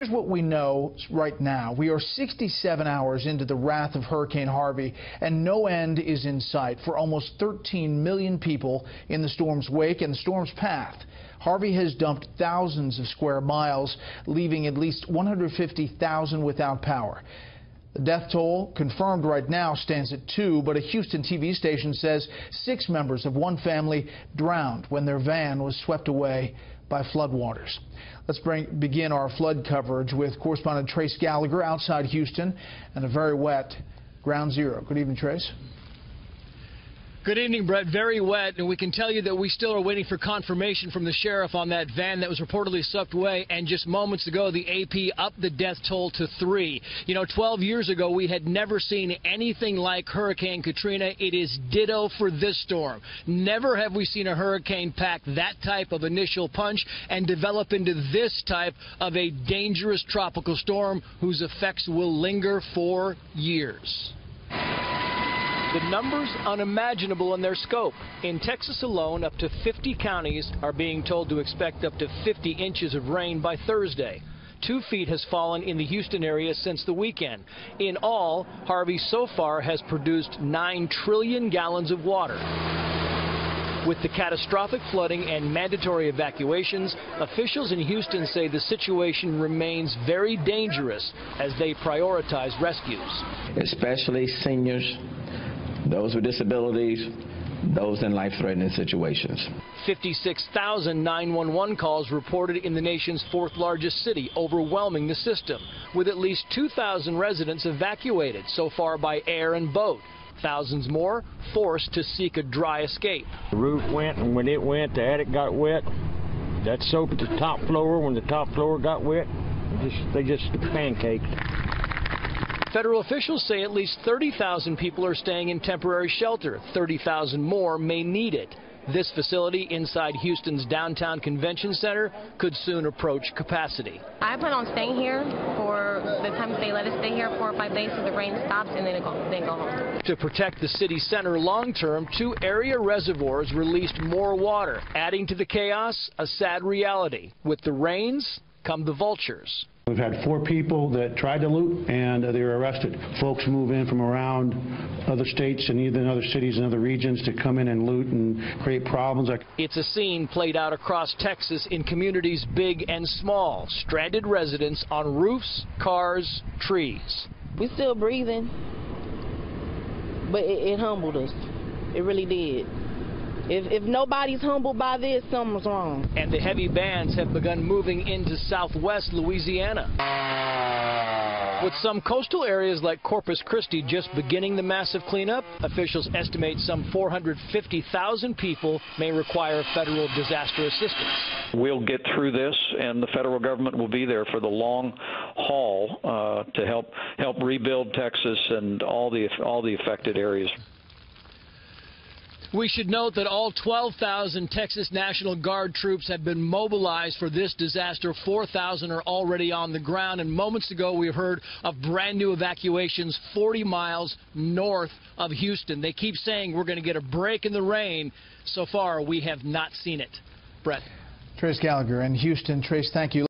Here's what we know right now. We are 67 hours into the wrath of Hurricane Harvey, and no end is in sight for almost 13 million people in the storm's wake and the storm's path. Harvey has dumped thousands of square miles, leaving at least 150,000 without power. The death toll confirmed right now stands at 2, but a Houston TV station says 6 members of one family drowned when their van was swept away by floodwaters. Let's begin our flood coverage with correspondent Trace Gallagher outside Houston and a very wet ground zero. Good evening, Trace. Good evening, Brett. Very wet, and we can tell you that we still are waiting for confirmation from the sheriff on that van that was reportedly swept away, and just moments ago the AP upped the death toll to 3. You know, 12 years ago we had never seen anything like Hurricane Katrina. It is ditto for this storm. Never have we seen a hurricane pack that type of initial punch and develop into this type of a dangerous tropical storm whose effects will linger for years. The numbers unimaginable in their scope. In Texas alone, up to 50 counties are being told to expect up to 50 inches of rain by Thursday. 2 feet has fallen in the Houston area since the weekend. In all, Harvey so far has produced 9 trillion gallons of water. With the catastrophic flooding and mandatory evacuations, officials in Houston say the situation remains very dangerous as they prioritize rescues. Especially seniors, those with disabilities, those in life-threatening situations. 56,000 911 calls reported in the nation's 4th largest city, overwhelming the system, with at least 2,000 residents evacuated so far by air and boat. Thousands more forced to seek a dry escape. The roof went, and when it went, the attic got wet. That soap at the top floor, when the top floor got wet, they just pancaked. Federal officials say at least 30,000 people are staying in temporary shelter. 30,000 more may need it. This facility inside Houston's downtown convention center could soon approach capacity. I plan on staying here for the time they let us stay here 4 or 5 days so the rain stops and then go home. To protect the city center long term, 2 area reservoirs released more water. Adding to the chaos, a sad reality. With the rains come the vultures. We've had 4 people that tried to loot and they were arrested. Folks move in from around other states and even other cities and other regions to come in and loot and create problems. It's a scene played out across Texas in communities big and small. Stranded residents on roofs, cars, trees. We're still breathing, but it humbled us. It really did. If nobody's humbled by this, something's wrong. And the heavy bands have begun moving into southwest Louisiana. With some coastal areas like Corpus Christi just beginning the massive cleanup, officials estimate some 450,000 people may require federal disaster assistance. We'll get through this, and the federal government will be there for the long haul to help rebuild Texas and all the affected areas. We should note that all 12,000 Texas National Guard troops have been mobilized for this disaster. 4,000 are already on the ground, and moments ago we heard of brand new evacuations 40 miles north of Houston. They keep saying we're going to get a break in the rain. So far, we have not seen it. Brett. Trace Gallagher in Houston. Trace, thank you.